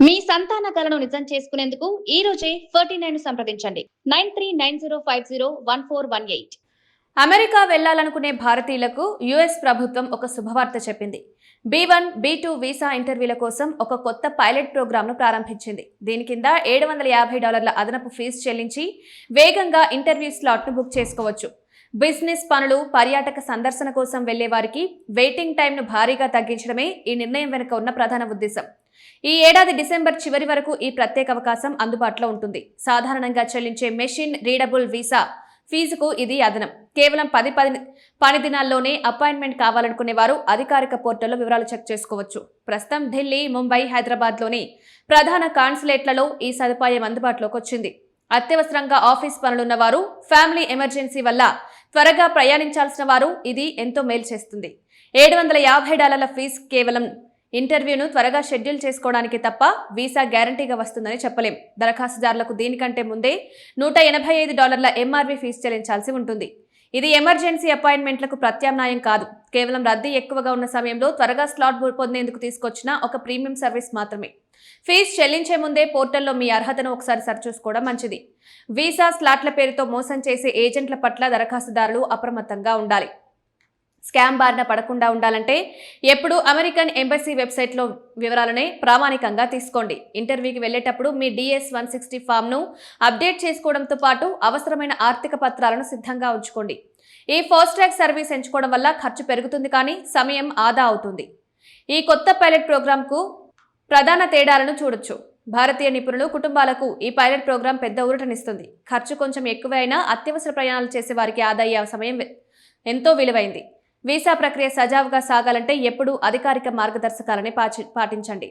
మీ సంతాన కలను నిజం చేసుకునేందుకు ఈ రోజే 49 సంప్రదించండి 9390501418. అమెరికా వెళ్లాలనుకునే భారతీయులకు యుఎస్ ప్రభుత్వం ఒక శుభవార్త చెప్పింది. B1, B2 వీసా ఇంటర్వ్యూల కోసం ఒక కొత్త పైలట్ ప్రోగ్రామ్ను ప్రారంభించింది. దీని కింద $750 అదనపు ఫీజు చెల్లించి వేగంగా ఇంటర్వ్యూ స్లాట్ను బుక్ చేసుకోవచ్చు. బిజినెస్ పనులు, పర్యాటక సందర్శన కోసం వెళ్లే వారికి వెయిటింగ్ టైంను భారీగా తగ్గించడమే ఈ నిర్ణయం వెనుక ఉన్న ప్రధాన ఉద్దేశం. ఈ ఏడాది డిసెంబర్ చివరి వరకు ఈ ప్రత్యేక అవకాశం అందుబాటులో ఉంటుంది. సాధారణంగా చెల్లించే మెషిన్ రీడబుల్ వీసా ఫీజుకు ఇది అదనం. కేవలం 10 పని దినాల్లోనే అపాయింట్మెంట్ కావాలనుకునే వారు అధికారిక పోర్టల్లో వివరాలు చెక్ చేసుకోవచ్చు. ప్రస్తుతం ఢిల్లీ, ముంబై, హైదరాబాద్లోని ప్రధాన కాన్సులేట్లలో ఈ సదుపాయం అందుబాటులోకి వచ్చింది. అత్యవసరంగా ఆఫీస్ పనులున్న వారు, ఫ్యామిలీ ఎమర్జెన్సీ వల్ల త్వరగా ప్రయాణించాల్సిన వారు ఇది ఎంతో మేలు చేస్తుంది. $750 ఫీజు కేవలం ఇంటర్వ్యూను త్వరగా షెడ్యూల్ చేసుకోవడానికి తప్ప వీసా గ్యారంటీగా వస్తుందని చెప్పలేం. దరఖాస్తుదారులకు దీనికంటే ముందే $185 MRV ఫీజు చెల్లించాల్సి ఉంటుంది. ఇది ఎమర్జెన్సీ అపాయింట్మెంట్లకు ప్రత్యామ్నాయం కాదు. కేవలం రద్దీ ఎక్కువగా ఉన్న సమయంలో త్వరగా స్లాట్ పొందేందుకు తీసుకొచ్చిన ఒక ప్రీమియం సర్వీస్ మాత్రమే. ఫీజు చెల్లించే ముందే పోర్టల్లో మీ అర్హతను ఒకసారి సరిచూసుకోవడం మంచిది. వీసా స్లాట్ల పేరుతో మోసం చేసే ఏజెంట్ల పట్ల దరఖాస్తుదారులు అప్రమత్తంగా ఉండాలి. స్కామ్ బారిన పడకుండా ఉండాలంటే ఎప్పుడూ అమెరికన్ ఎంబసీ వెబ్సైట్లో వివరాలనే ప్రామాణికంగా తీసుకోండి. ఇంటర్వ్యూకి వెళ్లేటప్పుడు మీ DS-160 ఫామ్ను అప్డేట్ చేసుకోవడంతో పాటు అవసరమైన ఆర్థిక పత్రాలను సిద్ధంగా ఉంచుకోండి. ఈ ఫాస్ట్ ట్రాక్ సర్వీస్ ఎంచుకోవడం వల్ల ఖర్చు పెరుగుతుంది, కానీ సమయం ఆదా అవుతుంది. ఈ కొత్త పైలట్ ప్రోగ్రాంకు ప్రధాన తేడాలను చూడొచ్చు. భారతీయ నిపుణులు, కుటుంబాలకు ఈ పైలట్ ప్రోగ్రాం పెద్ద ఊరటనిస్తుంది. ఖర్చు కొంచెం ఎక్కువే అయినా అత్యవసర ప్రయాణాలు చేసే వారికి ఆదా అయ్యే సమయం ఎంతో విలువైంది. వీసా ప్రక్రియ సజావుగా సాగాలంటే ఎప్పుడూ అధికారిక మార్గదర్శకాలని పాటించండి.